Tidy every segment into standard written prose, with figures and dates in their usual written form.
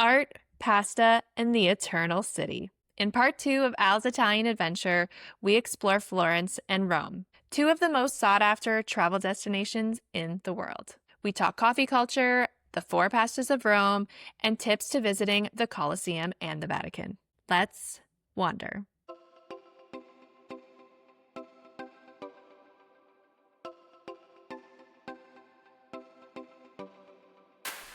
Art, Pasta, and the Eternal City. In part 2 of Al's Italian adventure, we explore Florence and Rome, two of the most sought-after travel destinations in the world. We talk coffee culture, the four pastas of Rome, and tips to visiting the Colosseum and the Vatican. Let's wander.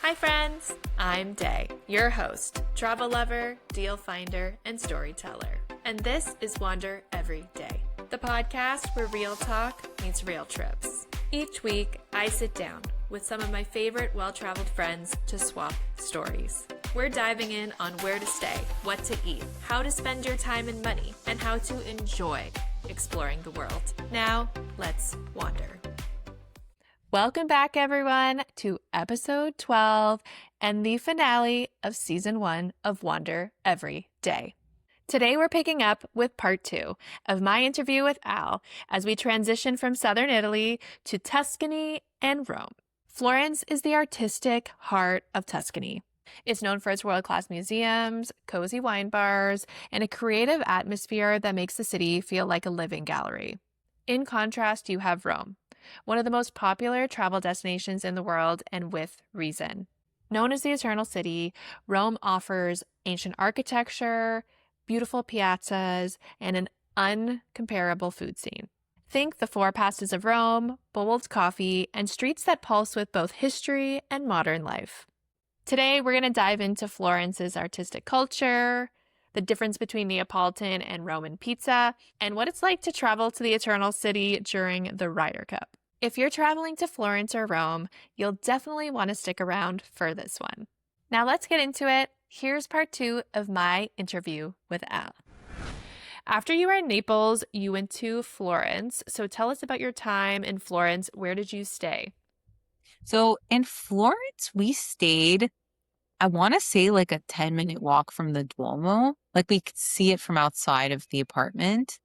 Hi friends, I'm Day, your host, travel lover, deal finder, and storyteller. And this is Wander Every Day, the podcast where real talk meets real trips. Each week, I sit down with some of my favorite well-traveled friends to swap stories. We're diving in on where to stay, what to eat, how to spend your time and money, and how to enjoy exploring the world. Now, let's wander. Welcome back, everyone, to episode 12 and the finale of season 1 of Wander Every Day. Today, we're picking up with part 2 of my interview with Al as we transition from southern Italy to Tuscany and Rome. Florence is the artistic heart of Tuscany. It's known for its world-class museums, cozy wine bars, and a creative atmosphere that makes the city feel like a living gallery. In contrast, you have Rome, one of the most popular travel destinations in the world, and with reason. Known as the Eternal City, Rome offers ancient architecture, beautiful piazzas, and an uncomparable food scene. Think the four pastas of Rome, bold coffee, and streets that pulse with both history and modern life. Today, we're going to dive into Florence's artistic culture, the difference between Neapolitan and Roman pizza, and what it's like to travel to the Eternal City during the Ryder Cup. If you're traveling to Florence or Rome, you'll definitely want to stick around for this one. Now let's get into it. Here's part 2 of my interview with Al. After you were in Naples, you went to Florence. So tell us about your time in Florence. Where did you stay? So in Florence, we stayed, I want to say like a 10-minute walk from the Duomo. Like we could see it from outside of the apartment.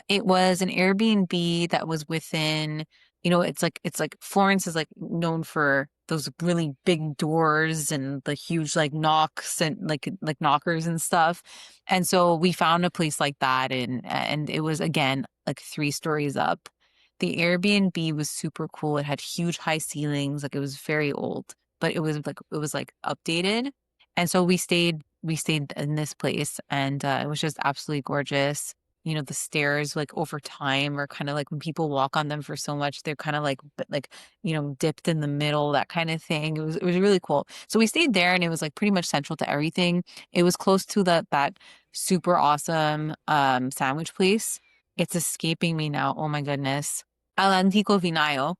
It was an Airbnb that was within, it's like Florence is like known for those really big doors and the huge like knocks and like knockers and stuff. And so we found a place like that and it was again like 3 stories up. The Airbnb was super cool. It had huge high ceilings, like it was very old, but it was like updated. And so we stayed in this place and it was just absolutely gorgeous. The stairs like over time are kind of like when people walk on them for so much, they're kind of like dipped in the middle, that kind of thing. It was really cool. So we stayed there and it was like pretty much central to everything. It was close to that super awesome sandwich place. It's escaping me now. Oh my goodness. All'Antico Vinaio.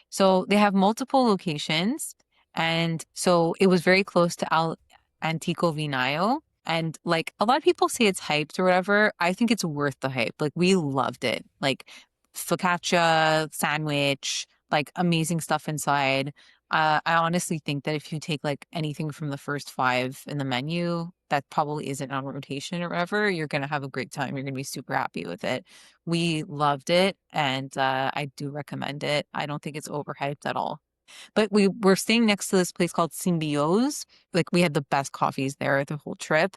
So they have multiple locations. And so it was very close to All'Antico Vinaio. And like a lot of people say it's hyped or whatever. I think it's worth the hype. Like we loved it. Like focaccia, sandwich, like amazing stuff inside. I honestly think that if you take like anything from the first 5 in the menu, that probably isn't on rotation or whatever, you're gonna have a great time. You're gonna be super happy with it. We loved it, and I do recommend it. I don't think it's overhyped at all. But we were staying next to this place called Symbio's. Like we had the best coffees there the whole trip.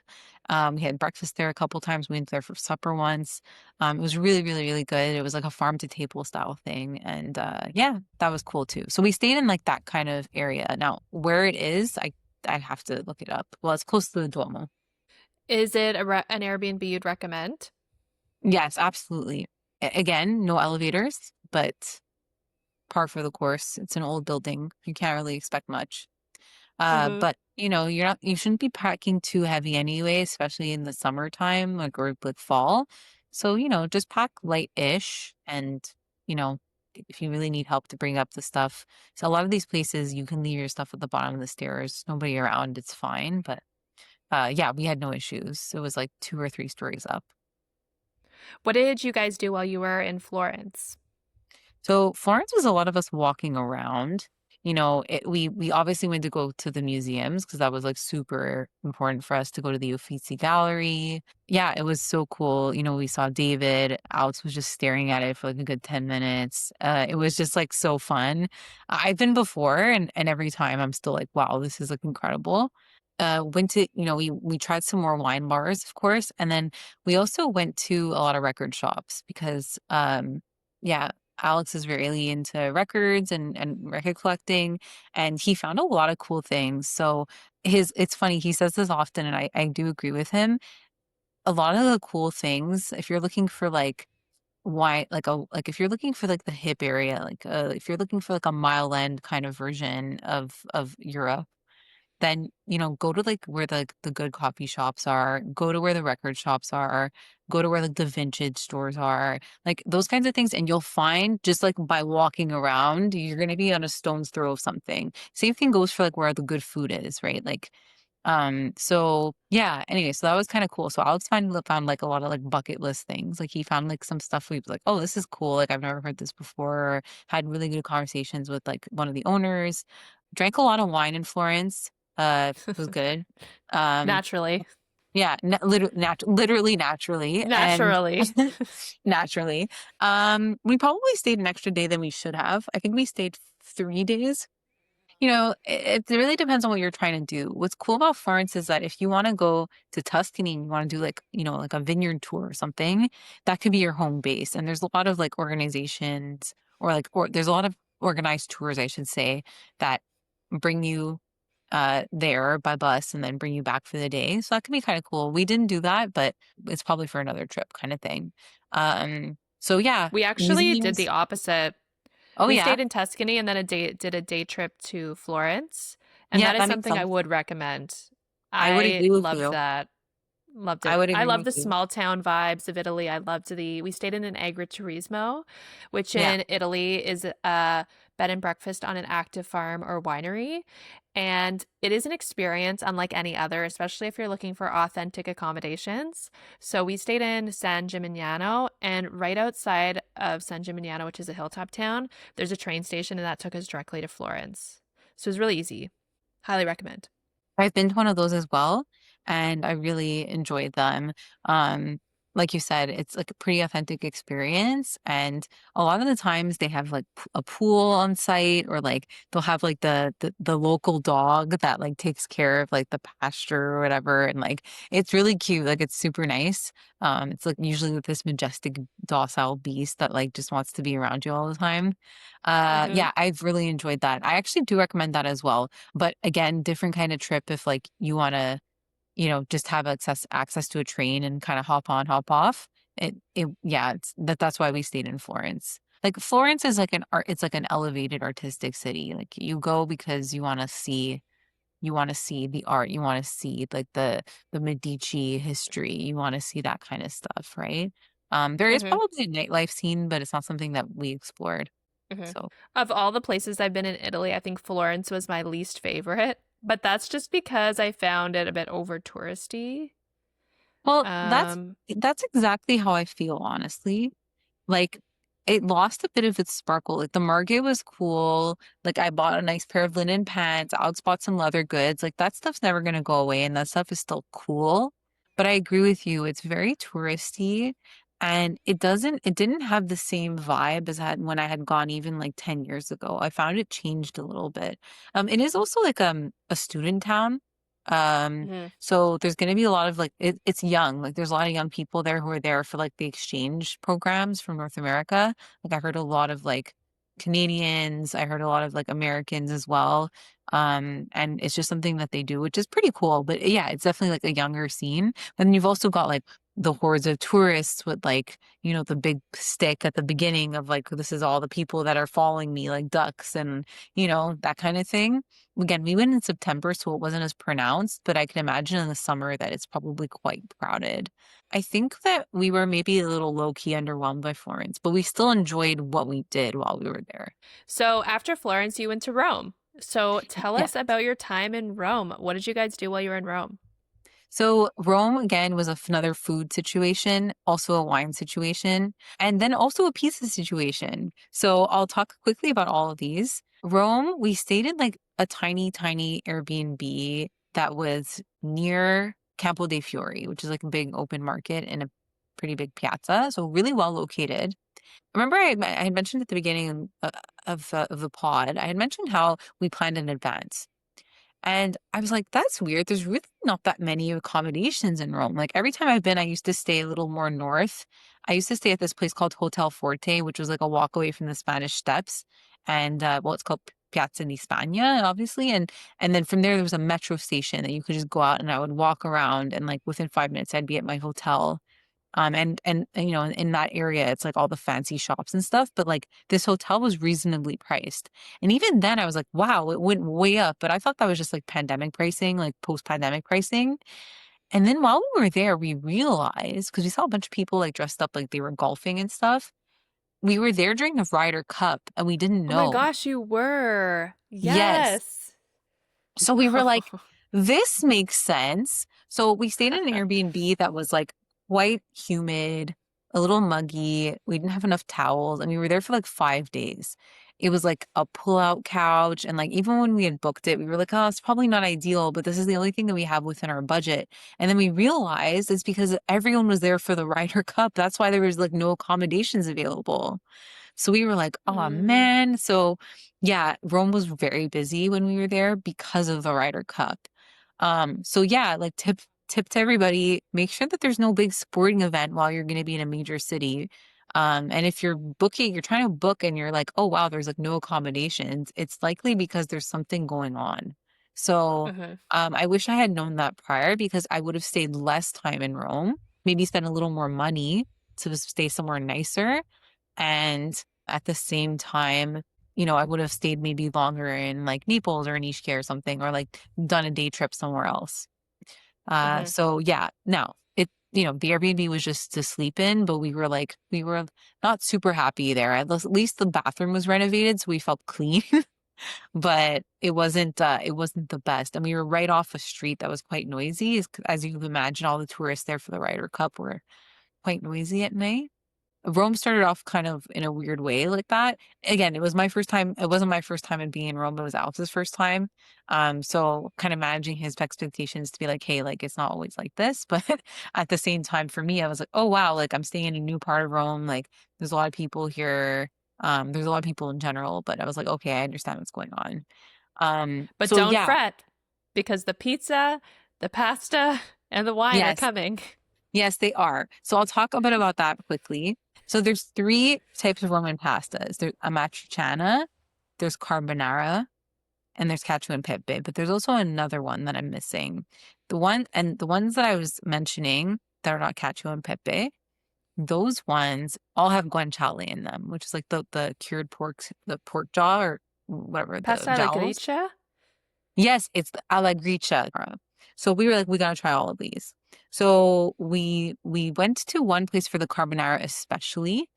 We had breakfast there a couple times. We went there for supper once. It was really, really, really good. It was like a farm to table style thing. And yeah, that was cool too. So we stayed in like that kind of area. Now, where it is, I'd have to look it up. Well, it's close to the Duomo. Is it an Airbnb you'd recommend? Yes, absolutely. Again, no elevators, but par for the course. It's an old building. You can't really expect much. Mm-hmm. But you shouldn't be packing too heavy anyway, especially in the summertime, or like fall. So, just pack light-ish and, you know, if you really need help to bring up the stuff. So a lot of these places you can leave your stuff at the bottom of the stairs. Nobody around, it's fine. But yeah, we had no issues. It was like 2 or 3 stories up. What did you guys do while you were in Florence? So Florence was a lot of us walking around. We obviously went to go to the museums because that was like super important for us to go to the Uffizi Gallery. Yeah, it was so cool. We saw David. Alex was just staring at it for like a good 10 minutes. It was just like so fun. I've been before and every time I'm still like, wow, this is like incredible. went to, we tried some more wine bars, of course, and then we also went to a lot of record shops because yeah, Alex is really into records and record collecting, and he found a lot of cool things. So it's funny, he says this often, and I do agree with him. A lot of the cool things, if you're looking for like why like if you're looking for like the hip area, like if you're looking for like a mile end kind of version of Europe, then, go to like where the good coffee shops are, go to where the record shops are, go to where like the vintage stores are, like those kinds of things. And you'll find just like by walking around, you're going to be on a stone's throw of something. Same thing goes for like where the good food is, right? Like, so yeah, anyway, so that was kind of cool. So Alex found like a lot of like bucket list things. Like he found like some stuff we was like, oh, this is cool. Like I've never heard this before. Had really good conversations with like one of the owners. Drank a lot of wine in Florence. It was good. Um, Naturally. yeah, literally naturally and Naturally. naturally. We probably stayed an extra day than we should have. I think we stayed 3 days. It really depends on what you're trying to do. What's cool about Florence is that if you want to go to Tuscany and you want to do like, like a vineyard tour or something, that could be your home base. And there's a lot of like organizations or there's a lot of organized tours, I should say, that bring you there by bus and then bring you back for the day. So that can be kind of cool. We didn't do that, but it's probably for another trip kind of thing. So yeah, We actually did the museums. opposite. Oh We yeah, stayed in Tuscany and then did a day trip to Florence, and yeah, that is that makes something I sense. would recommend. I would I agree with loved you. that. Loved I it. would I agree love with the you. small town vibes of Italy. I loved we stayed in an Agriturismo, which Yeah. in Italy is a bed and breakfast on an active farm or winery. And it is an experience unlike any other, especially if you're looking for authentic accommodations. So we stayed in San Gimignano, and right outside of San Gimignano, which is a hilltop town, there's a train station, and that took us directly to Florence. So it was really easy. Highly recommend. I've been to one of those as well, and I really enjoyed them. Um, like you said, it's like a pretty authentic experience, and a lot of the times they have like a pool on site, or like they'll have like the local dog that like takes care of like the pasture or whatever, and like it's really cute. Like it's super nice. It's like usually with this majestic, docile beast that like just wants to be around you all the time. Mm-hmm. Yeah, I've really enjoyed that. I actually do recommend that as well. But again, different kind of trip if like you want to, just have access to a train and kind of hop on, hop off. Yeah, that's why we stayed in Florence. Like Florence is like an art, it's like an elevated artistic city. Like you go because you want to see the art, you want to see like the Medici history, you want to see that kind of stuff, right? There is Mm-hmm. probably a nightlife scene, but it's not something that we explored. Hmm. So, Of all the places I've been in Italy, I think Florence was my least favorite, but that's just because I found it a bit over touristy. well, that's Um, that's exactly how I feel, honestly. Like it lost a bit of its sparkle. Like the market was cool. Like I bought a nice pair of linen pants. Alex bought some leather goods. Like that stuff's never gonna go away and that stuff is still cool. But I agree with you. It's very touristy and it didn't have the same vibe as I had when I had gone even like 10 years ago. I found it changed a little bit. It is also like a student town. Um mhm. so there's going to be a lot of like it's young. Like there's a lot of young people there who are there for like the exchange programs from North America. Like I heard a lot of like Canadians, I heard a lot of like Americans as well. And it's just something that they do, which is pretty cool. But yeah, it's definitely like a younger scene. Then you've also got like the hordes of tourists with like, the big stick at the beginning of like this is all the people that are following me like ducks and that kind of thing. Again, we went in September, so it wasn't as pronounced, but I can imagine in the summer that it's probably quite crowded. I think that we were maybe a little low key underwhelmed by Florence, but we still enjoyed what we did while we were there. So after Florence, you went to Rome. So tell Yeah. us about your time in Rome. What did you guys do while you were in Rome? So Rome again was another food situation, also a wine situation, and then also a pizza situation. So I'll talk quickly about all of these. Rome, we stayed in like a tiny, tiny Airbnb that was near Campo dei Fiori, which is like a big open market and a pretty big piazza. So really well located. Remember, I had mentioned at the beginning of the pod, I had mentioned how we planned in advance. And I was like, that's weird. There's really not that many accommodations in Rome. Like every time I've been, I used to stay a little more north. I used to stay at this place called Hotel Forte, which was like a walk away from the Spanish Steps. And well, it's called Piazza di Spagna, obviously. And then from there was a metro station that you could just go out and I would walk around and like within 5 minutes I'd be at my hotel. And you know, in that area, it's like all the fancy shops and stuff. But like this hotel was reasonably priced. And even then I was like, wow, it went way up. But I thought that was just like pandemic pricing, like post-pandemic pricing. And then while we were there, we realized, because we saw a bunch of people like dressed up like they were golfing and stuff. We were there during the Ryder Cup and we didn't Oh my know. gosh, you were. Yes. Yes. So we were like, this makes sense. So we stayed in an Airbnb that was like quite humid, a little muggy. We didn't have enough towels, and we were there for like 5 days. It was like a pull-out couch, and like even when we had booked it, we were like, oh, it's probably not ideal, but this is the only thing that we have within our budget. And then we realized it's because everyone was there for the Ryder Cup. That's why there was like no accommodations available. So we were like, oh Mm. man. So yeah, Rome was very busy when we were there because of the Ryder Cup. So yeah, like tip to everybody, make sure that there's no big sporting event while you're going to be in a major city. And if you're trying to book and you're like, oh wow, there's like no accommodations, it's likely because there's something going on. So Uh-huh. I wish I had known that prior because I would have stayed less time in Rome, maybe spend a little more money to stay somewhere nicer. And at the same time, you know, I would have stayed maybe longer in like Naples or Ischia or something, or like done a day trip somewhere else. Uh-huh. So yeah, no, you know, the Airbnb was just to sleep in, but we were not super happy there. At least the bathroom was renovated, so we felt clean, but it wasn't the best. And we were right off a street that was quite noisy. As you can imagine, all the tourists there for the Ryder Cup were quite noisy at night. Rome started off kind of in a weird way like that. Again, it was my first time. It wasn't my first time in being in Rome. It was Alex's first time. So kind of managing his expectations to be like, hey, like it's not always like this. But at the same time, for me, I was like, oh wow, like I'm staying in a new part of Rome. Like there's a lot of people here. There's a lot of people in general. But I was like, okay, I understand what's going on. But So don't yeah, fret because the pizza, the pasta, and the wine are yes. coming. Yes, they are. So I'll talk a bit about that quickly. So there's three types of Roman pastas. There's amatriciana, there's carbonara, and there's cacio and pepe. But there's also another one that I'm missing. The ones that I was mentioning that are not cacio and pepe, those ones all have guanciale in them, which is like the cured pork, the pork jaw or whatever, the Pasta alla jowls. gricia? Yes, it's the alla gricia. So we were like, we gotta try all of these. So we went to one place for the carbonara especially,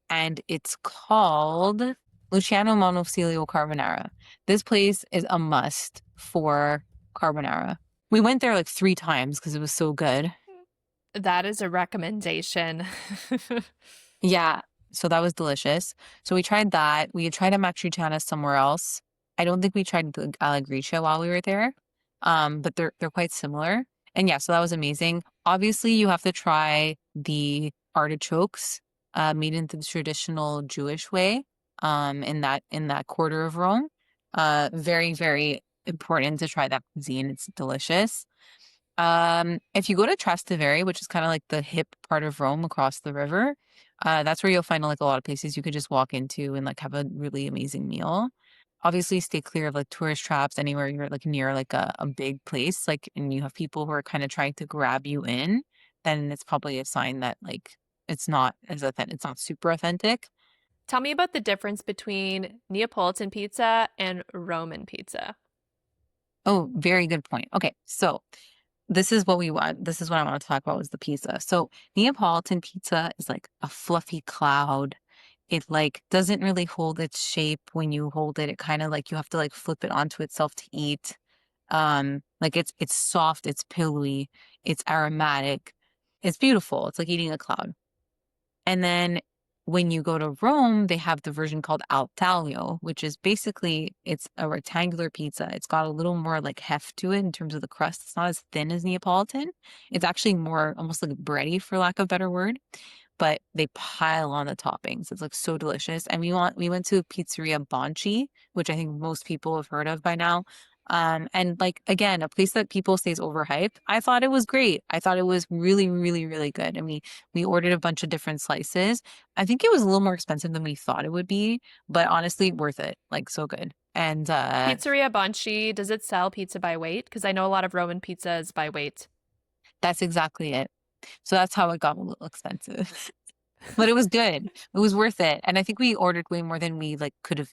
and it's called Luciano Monocelio Carbonara. This place is a must for carbonara. We went there like 3 times because it was so good. That is a recommendation. Yeah, so that was delicious. So we tried that. We had tried a matriciana somewhere else. I don't think we tried the alla gricia while we were there. But they're quite similar. And yeah, so that was amazing. Obviously, you have to try the artichokes, made in the traditional Jewish way, in that quarter of Rome. Very, very important to try that cuisine. It's delicious. If you go to Trastevere, which is kind of like the hip part of Rome across the river, that's where you'll find like a lot of places you could just walk into and like have a really amazing meal. Obviously, stay clear of like tourist traps anywhere you're like near like a big place, like and you have people who are kind of trying to grab you in, then it's probably a sign that like it's not as authentic, it's not super authentic. Tell me about the difference between Neapolitan pizza and Roman pizza. Oh, very good point. Okay, so this is what we want. This is what I want to talk about was the pizza. So Neapolitan pizza is like a fluffy cloud. It like doesn't really hold its shape when you hold it. It kind of like you have to like flip it onto itself to eat. Like it's soft, it's pillowy, it's aromatic, it's beautiful. It's like eating a cloud. And then when you go to Rome, they have the version called Al Taglio, which is basically it's a rectangular pizza. It's got a little more like heft to it in terms of the crust. It's not as thin as Neapolitan. It's actually more almost like bready, for lack of a better word. But they pile on the toppings. It's like so delicious. And we went to Pizzeria Bonci, which I think most people have heard of by now. And like again, a place that people say is overhyped. I thought it was great. I thought it was really, really, really good. And we ordered a bunch of different slices. I think it was a little more expensive than we thought it would be, but honestly, worth it. Like so good. And Pizzeria Bonci, does it sell pizza by weight? Because I know a lot of Roman pizza is by weight. that's exactly it. So that's how it got a little expensive. But it was good. It was worth it. And I think we ordered way more than we like could have.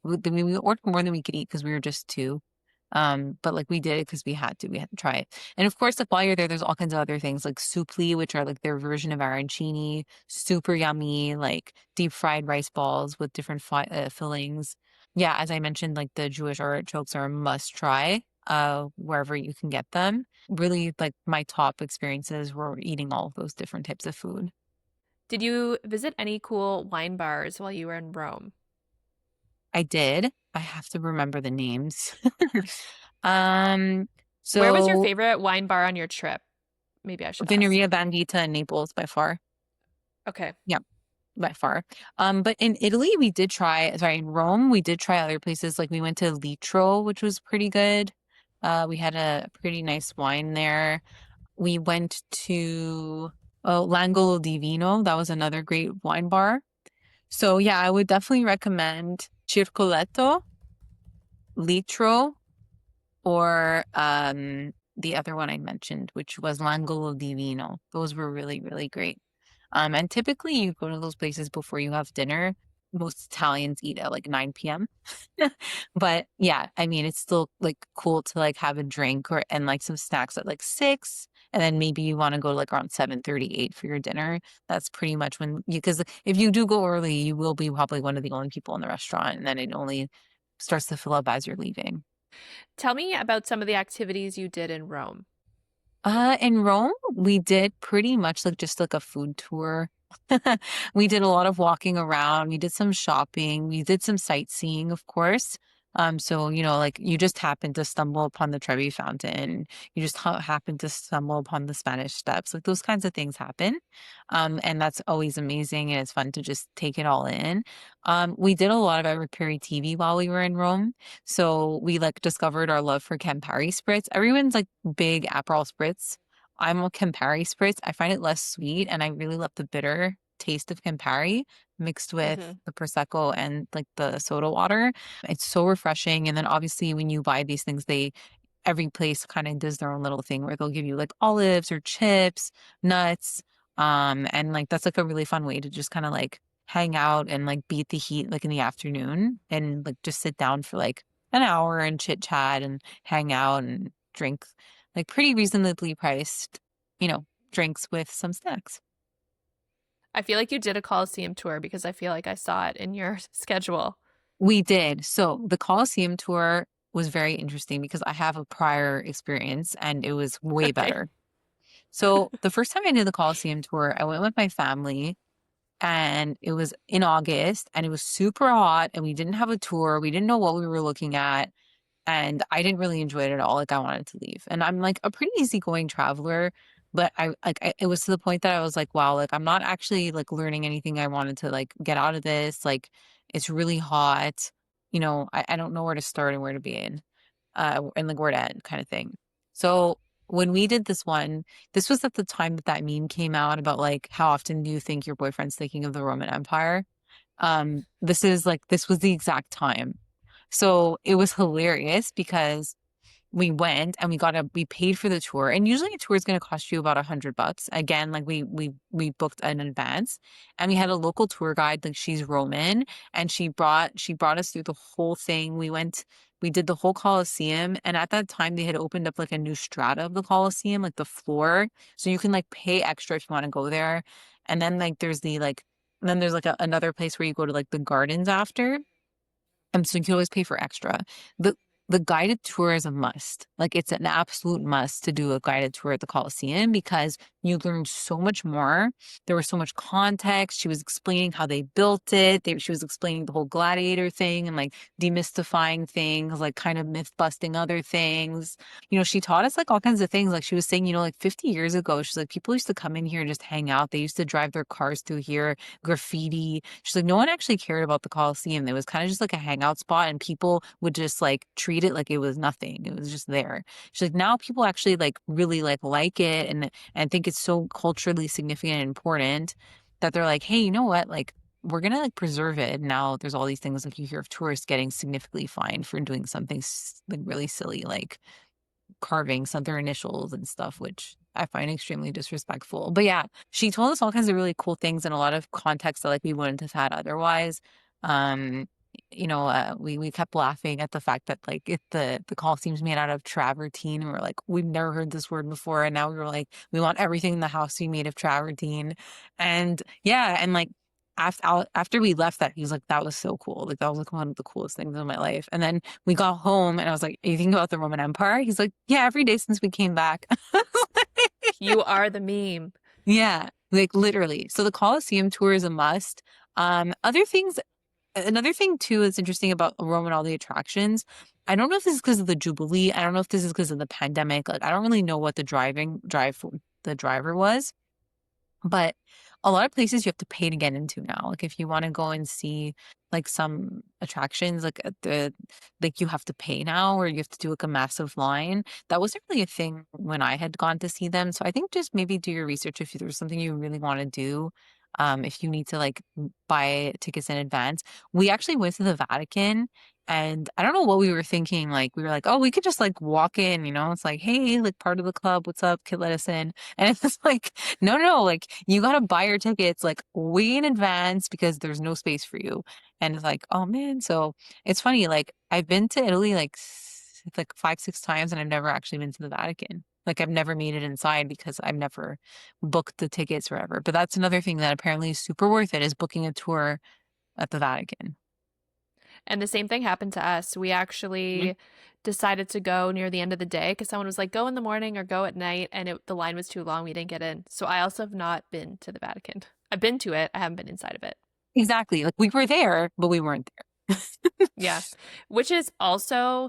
We ordered more than we could eat because we were just two. But like we did it because we had to try it. And of course, like while you're there, there's all kinds of other things like supli, which are like their version of arancini, super yummy, like deep fried rice balls with different fillings. Yeah, as I mentioned, like the Jewish artichokes are a must try, wherever you can get them. Really, like my top experiences were eating all of those different types of food. Did you visit any cool wine bars while you were in Rome? I did. I have to remember the names. Um, Where was your so favorite wine bar on your trip? Maybe I should ask. Vineria Bandita in Naples by far. Okay. Yeah, by far. But in Italy, in Rome, we did try other places. Like we went to Litro, which was pretty good. We had a pretty nice wine there. We went to L'Angolo di Vino. That was another great wine bar. So yeah, I would definitely recommend Circoletto, Litro, or the other one I mentioned, which was L'Angolo di Vino. Those were really, really great. And typically you go to those places before you have dinner. Most Italians eat at like 9 p.m. But yeah, I mean, it's still like cool to like have a drink or and like some snacks at like 6. And then maybe you want to go like around 7:38 for your dinner. That's pretty much when you, because if you do go early, you will be probably one of the only people in the restaurant, and then it only starts to fill up as you're leaving. Tell me about some of the activities you did in Rome. In Rome, we did pretty much like just like a food tour. We did a lot of walking around. We did some shopping. We did some sightseeing, of course. So like you just happened to stumble upon the Trevi Fountain. You just happened to stumble upon the Spanish Steps. Like those kinds of things happen. And that's always amazing, and it's fun to just take it all in. We did a lot of aperitivi while we were in Rome. So we like discovered our love for Campari spritz. Everyone's like big Aperol spritz. I'm a Campari spritz. I find it less sweet, and I really love the bitter taste of Campari mixed with Hmm. the Prosecco and like the soda water. It's so refreshing. And then obviously when you buy these things, every place kind of does their own little thing where they'll give you like olives or chips, nuts. And like that's like a really fun way to just kind of like hang out and like beat the heat like in the afternoon and like just sit down for like an hour and chit chat and hang out and drink like pretty reasonably priced, drinks with some snacks. I feel like you did a Colosseum tour because I feel like I saw it in your schedule. We did. So the Colosseum tour was very interesting because I have a prior experience and it was way Okay. better. So the first time I did the Colosseum tour, I went with my family and it was in August and it was super hot and we didn't have a tour. We didn't know what we were looking at. And I didn't really enjoy it at all. Like I wanted to leave. And I'm like a pretty easygoing traveler, but it was to the point that I was like, wow, like I'm not actually like learning anything I wanted to like get out of this. Like it's really hot. I don't know where to start and where to begin, and like where to end kind of thing. So when we did this one, this was at the time that that meme came out about like how often do you think your boyfriend's thinking of the Roman Empire? This was the exact time. So it was hilarious because we went and we paid for the tour. And usually a tour is going to cost you about $100. Again, like we booked in advance and we had a local tour guide, like she's Roman, and she brought us through the whole thing. We did the whole Colosseum. And at that time they had opened up like a new strata of the Colosseum, like the floor. So you can like pay extra if you want to go there. And then like there's like another place where you go to like the gardens after. So you can always pay for extra. The the guided tour is a must. Like it's an absolute must to do a guided tour at the Colosseum because you learned so much more. There was so much context. She was explaining how they built it. She was explaining the whole gladiator thing and like demystifying things, like kind of myth busting other things. She taught us like all kinds of things. Like she was saying, like 50 years ago, she's like, people used to come in here and just hang out. They used to drive their cars through here, graffiti. She's like, no one actually cared about the Colosseum. It was kind of just like a hangout spot, and people would just like treat it like it was nothing. It was just there. She's like, now people actually like really like it and think it's so culturally significant and important that they're like, hey, you know what? Like, we're gonna like preserve it. Now there's all these things like you hear of tourists getting significantly fined for doing something like really silly, like carving some their initials and stuff, which I find extremely disrespectful. But yeah, she told us all kinds of really cool things and a lot of context that like we wouldn't have had otherwise. Um, we kept laughing at the fact that like the Colosseum's made out of travertine, and we're like, we've never heard this word before, and now we were like, we want everything in the house to be made of travertine, and yeah, and like after we left that, he was like, that was so cool. Like that was like one of the coolest things in my life. And then we got home and I was like, are you thinking about the Roman Empire? He's like, yeah, every day since we came back. You are the meme. Yeah, like literally. So the Colosseum tour is a must. Another thing too that's interesting about Rome and all the attractions. I don't know if this is because of the Jubilee. I don't know if this is because of the pandemic. Like I don't really know what the driver was. But a lot of places you have to pay to get into now. Like if you want to go and see like some attractions, like like you have to pay now or you have to do like a massive line. That wasn't really a thing when I had gone to see them. So I think just maybe do your research if there's something you really want to do. If you need to like buy tickets in advance. We actually went to the Vatican and I don't know what we were thinking. Like we were like, oh, we could just like walk in, it's like, hey, like part of the club, what's up? Kid, let us in. And it's like, no, like you gotta buy your tickets like way in advance because there's no space for you. And it's like, oh man. So it's funny, like I've been to Italy like 5, 6 times and I've never actually been to the Vatican. Like I've never made it inside because I've never booked the tickets or whatever. But that's another thing that apparently is super worth it is booking a tour at the Vatican. And the same thing happened to us. We Mhm. actually decided to go near the end of the day because someone was like, go in the morning or go at night. And the line was too long. We didn't get in. So I also have not been to the Vatican. I've been to it. I haven't been inside of it. Exactly. Like we were there, but we weren't there. Yeah. Which is also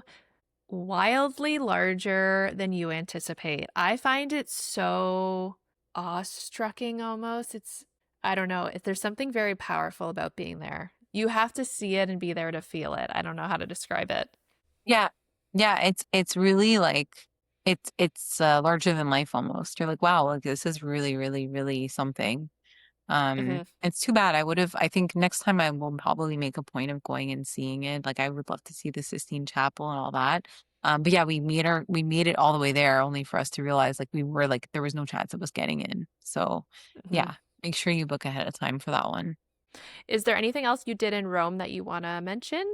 wildly larger than you anticipate. I find it so awe-striking almost. I don't know, if there's something very powerful about being there. You have to see it and be there to feel it. I don't know how to describe it. Yeah. Yeah, it's really like it's larger than life almost. You're like, wow, like this is really, really, really something. Hmm. It's too bad. I think next time I will probably make a point of going and seeing it. Like I would love to see the Sistine Chapel and all that. But yeah, we made it all the way there only for us to realize like we were like there was no chance of us getting in. So Hmm. yeah, make sure you book ahead of time for that one. Is there anything else you did in Rome that you want to mention?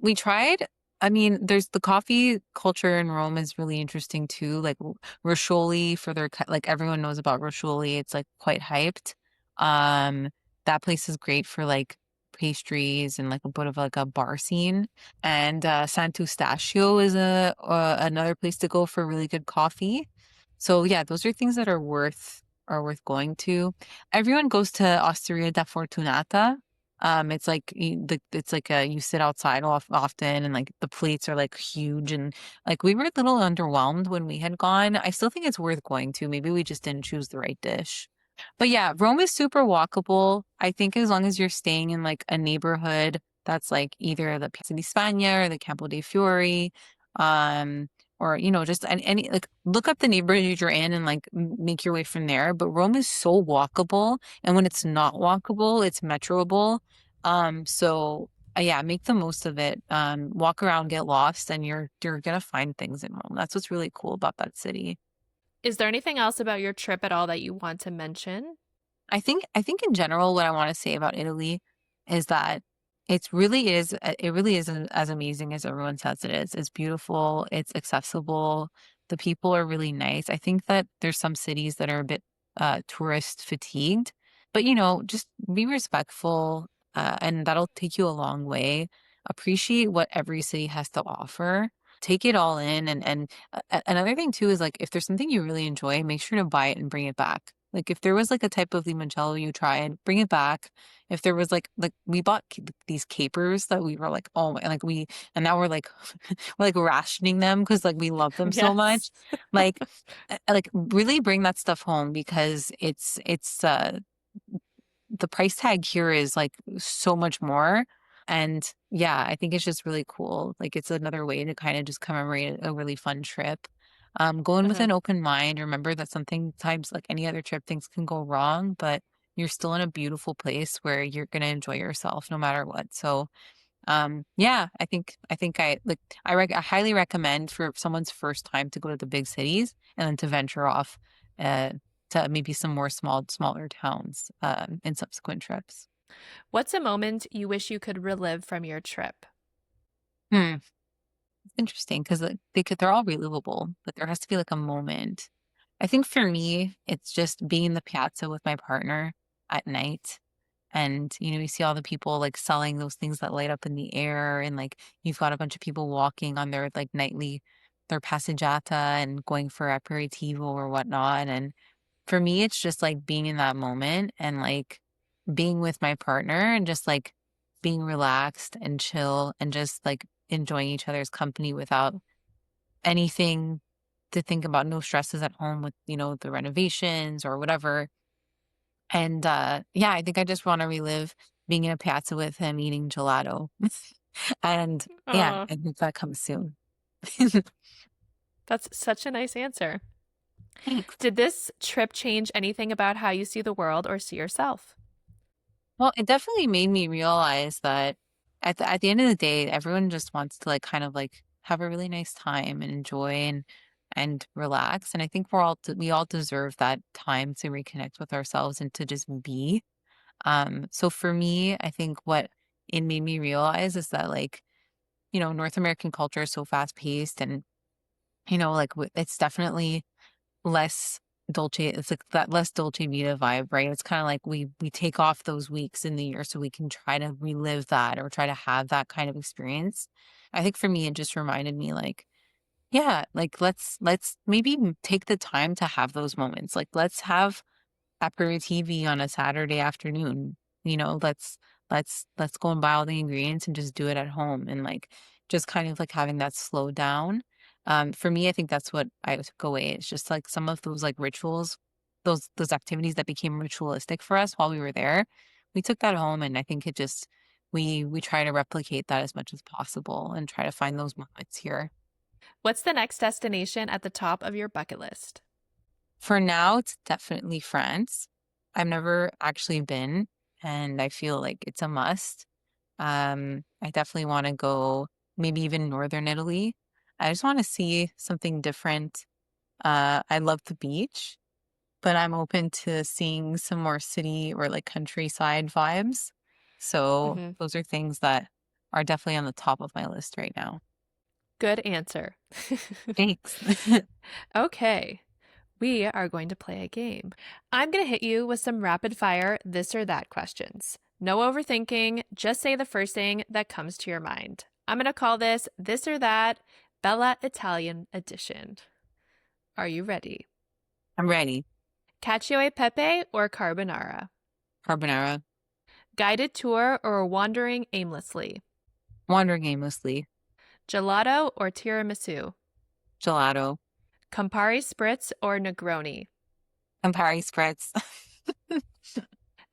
We tried. I mean, there's the coffee culture in Rome is really interesting too. Like Roscioli for like everyone knows about Roscioli. It's like quite hyped. Um, that place is great for like pastries and like a bit of like a bar scene. And Sant'Eustachio is a another place to go for really good coffee. So yeah, those are things that are worth going to. Everyone goes to Osteria da Fortunata. It's like it's like you sit outside often and like the plates are like huge and like we were a little underwhelmed when we had gone. I still think it's worth going to. Maybe we just didn't choose the right dish. But yeah, Rome is super walkable. I think as long as you're staying in like a neighborhood that's like either the Piazza di Spagna or the Campo dei Fiori, um, or just any like look up the neighborhood you're in and like make your way from there. But Rome is so walkable, and when it's not walkable, it's metroable. So yeah, make the most of it. Walk around, get lost, and you're gonna find things in Rome. That's what's really cool about that city. Is there anything else about your trip at all that you want to mention? I think in general, what I want to say about Italy is that it really is as amazing as everyone says it is. It's beautiful, it's accessible, the people are really nice. I think that there's some cities that are a bit tourist fatigued, but just be respectful, and that'll take you a long way. Appreciate what every city has to offer. take it all in. And another thing too is like, if there's something you really enjoy, make sure to buy it and bring it back. Like if there was like a type of limoncello you tried, bring it back. If there was like we bought these capers that we were like, oh my, like and now we're like we're like rationing them because like we love them so Yes. much. Like like really bring that stuff home because it's the price tag here is like so much more. And yeah, I think it's just really cool. Like it's another way to kind of just commemorate a really fun trip. Go in with Uh-huh. an open mind. Remember that sometimes like any other trip, things can go wrong, but you're still in a beautiful place where you're gonna enjoy yourself no matter what. So yeah, I highly recommend for someone's first time to go to the big cities and then to venture off uh to maybe some more smaller towns in subsequent trips. What's a moment you wish you could relive from your trip? Hmm. It's interesting because they're all relivable, but there has to be like a moment. I think for me, it's just being in the piazza with my partner at night. And, you see all the people like selling those things that light up in the air. And like you've got a bunch of people walking on their like their passeggiata and going for aperitivo or whatnot. And for me, it's just like being in that moment and like being with my partner and just like being relaxed and chill and just like enjoying each other's company without anything to think about, no stresses at home with, the renovations or whatever. And yeah, I think I just want to relive being in a piazza with him eating gelato. And yeah, Oh, I think that comes soon. that's such a nice answer. Thanks. Did this trip change anything about how you see the world or see yourself? Well, it definitely made me realize that at the end of the day, everyone just wants to like kind of like have a really nice time and enjoy and relax. And I think we all deserve that time to reconnect with ourselves and to just be. So for me, I think what it made me realize is that like, North American culture is so fast paced and, like it's definitely less it's like that less dolce vita vibe, right? It's kind of like we take off those weeks in the year so we can try to relive that or try to have that kind of experience. I think for me, it just reminded me like, yeah, like let's maybe take the time to have those moments. Like let's have aperitivi on a Saturday afternoon. Let's go and buy all the ingredients and just do it at home and like just kind of like having that slow down. For me, I think that's what I took away. It's just like some of those like rituals, those activities that became ritualistic for us while we were there. We took that home and I think it just we try to replicate that as much as possible and try to find those moments here. What's the next destination at the top of your bucket list? For now, it's definitely France. I've never actually been, and I feel like it's a must. I definitely want to go maybe even northern Italy. I just want to see something different. I love the beach, but I'm open to seeing some more city or like countryside vibes. So Hmm. those are things that are definitely on the top of my list right now. Good answer. Thanks. Okay, we are going to play a game. I'm going to hit you with some rapid fire this or that questions. No overthinking, just say the first thing that comes to your mind. I'm going to call this or that Bella Italian edition. Are you ready? I'm ready. Cacio e pepe or carbonara? Carbonara, Guided tour or wandering aimlessly? wandering aimlessly, Gelato or tiramisu? gelato, Campari Spritz or Negroni? Campari spritz,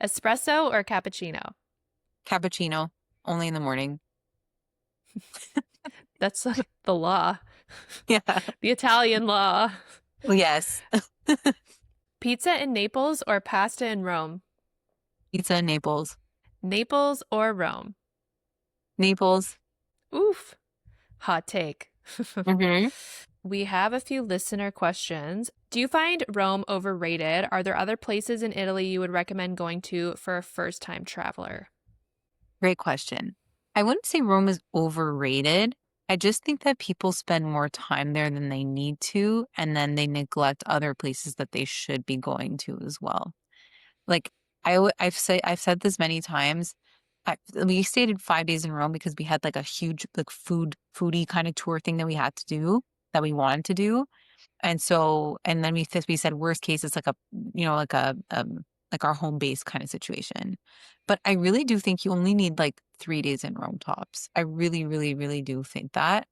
Espresso or cappuccino? cappuccino, only in the morning. That's like the law, Yeah. the Italian law. Yes. Pizza in Naples or pasta in Rome? Pizza in Naples. Naples or Rome? Naples. Oof, hot take. Hmm. We have a few listener questions. Do you find Rome overrated? Are there other places in Italy you would recommend going to for a first time traveler? Great question. I wouldn't say Rome is overrated. I just think that people spend more time there than they need to, and then they neglect other places that they should be going to as well. Like I've said this many times. we stayed in 5 days in Rome because we had like a huge like foodie kind of tour thing that we had to do that we wanted to do. And so, and then we said worst case, it's like a, like our home base kind of situation. But I really do think you only need like 3 days in Rome tops. I really, really, really do think that.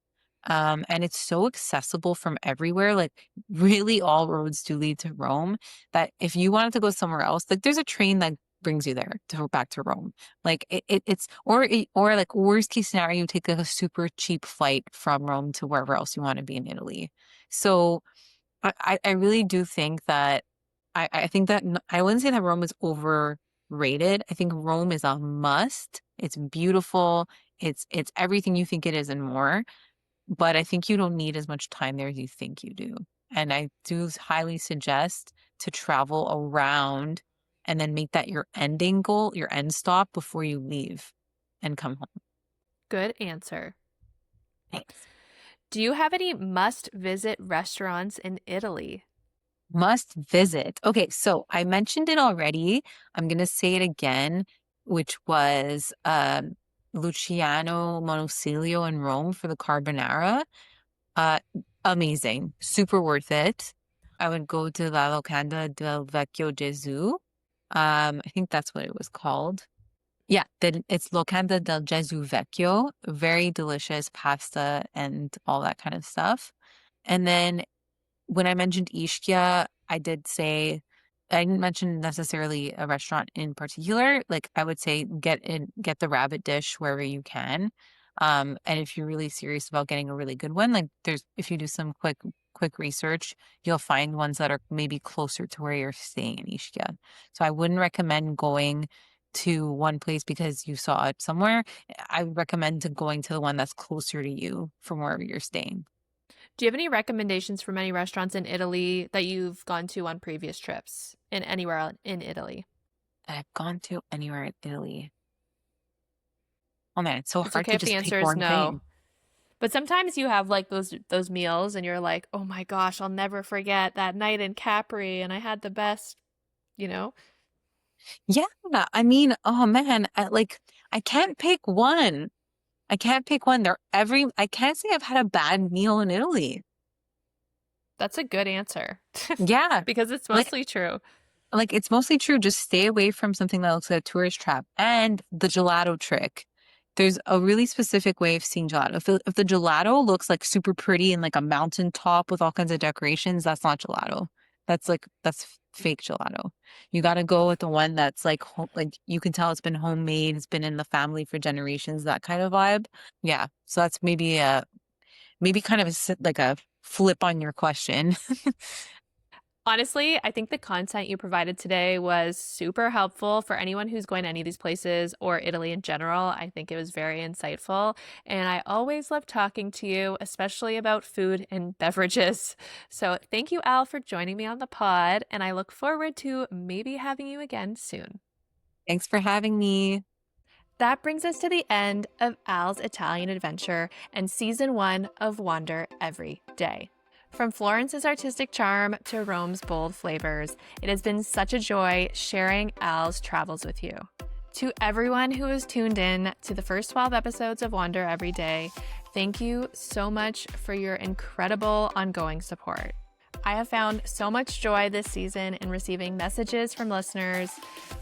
And it's so accessible from everywhere. Like really all roads do lead to Rome that if you wanted to go somewhere else, like there's a train that brings you there to back to Rome. Like or like worst case scenario, you take like a super cheap flight from Rome to wherever else you want to be in Italy. So I really do think that I think that I wouldn't say that Rome is overrated. I think Rome is a must. It's beautiful. It's everything you think it is and more. But I think you don't need as much time there as you think you do. And I do highly suggest to travel around and then make that your ending goal, your end stop before you leave and come home. Good answer. Thanks. Do you have any must-visit restaurants in Italy? Must visit. Okay, so I mentioned it already. I'm gonna say it again, which was Luciano Monosilio in Rome for the carbonara. Uh, Amazing, super worth it. I would go to La Locanda del Vecchio Gesù. I think that's what it was called. Yeah, then it's Locanda del Gesù Vecchio. Very delicious pasta and all that kind of stuff. And then when I mentioned Ischia, I did say I didn't mention necessarily a restaurant in particular. Like I would say get the rabbit dish wherever you can. And if you're really serious about getting a really good one, like if you do some quick research, you'll find ones that are maybe closer to where you're staying in Ischia. So I wouldn't recommend going to one place because you saw it somewhere. I would recommend to going to the one that's closer to you from wherever you're staying. Do you have any recommendations from any restaurants in Italy that you've gone to on previous trips in anywhere in Italy? That I've gone to anywhere in Italy. Oh man, it's so It's hard okay to if the just pick answer is one no. thing. But sometimes you have like those meals and you're like, "Oh my gosh, I'll never forget that night in Capri and I had the best, you know?" Yeah, I mean, oh man, I can't pick one. I can't pick one. I can't say I've had a bad meal in Italy. That's a good answer Yeah, because it's like mostly true. like it's mostly true. Just stay away from something that looks like a tourist trap. And the gelato trick. There's a really specific way of seeing gelato. If the gelato looks like super pretty and like a mountain top with all kinds of decorations, that's not gelato. That's fake gelato. You got to go with the one that's like like you can tell it's been homemade, it's been in the family for generations, that kind of vibe. Yeah. So that's maybe kind of like a flip on your question. Honestly, I think the content you provided today was super helpful for anyone who's going to any of these places or Italy in general. I think it was very insightful. And I always love talking to you, especially about food and beverages. So thank you, Al, for joining me on the pod. And I look forward to maybe having you again soon. Thanks for having me. That brings us to the end of Al's Italian adventure and season 1 of Wander Every Day. From Florence's artistic charm to Rome's bold flavors, it has been such a joy sharing Al's travels with you. To everyone who has tuned in to the first 12 episodes of Wander Every Day, thank you so much for your incredible ongoing support. I have found so much joy this season in receiving messages from listeners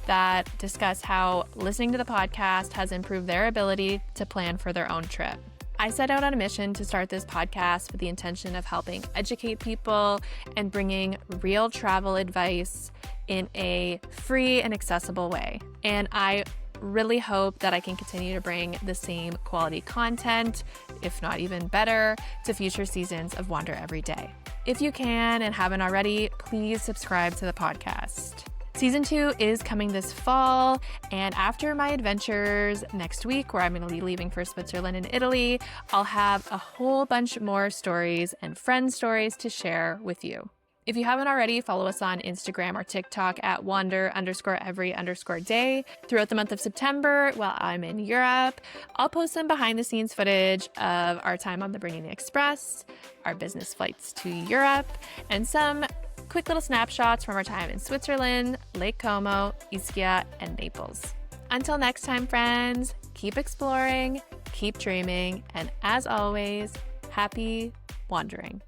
that discuss how listening to the podcast has improved their ability to plan for their own trip. I set out on a mission to start this podcast with the intention of helping educate people and bringing real travel advice in a free and accessible way. And I really hope that I can continue to bring the same quality content, if not even better, to future seasons of Wander Every Day. If you can and haven't already, please subscribe to the podcast. Season 2 is coming this fall, and after my adventures next week, where I'm going to be leaving for Switzerland and Italy, I'll have a whole bunch more stories and friend stories to share with you. If you haven't already, follow us on Instagram or TikTok at wander_every_day. Throughout the month of September, while I'm in Europe, I'll post some behind-the-scenes footage of our time on the Bernini Express, our business flights to Europe, and some quick little snapshots from our time in Switzerland, Lake Como, Ischia, and Naples. Until next time, friends, keep exploring, keep dreaming, and as always, happy wandering.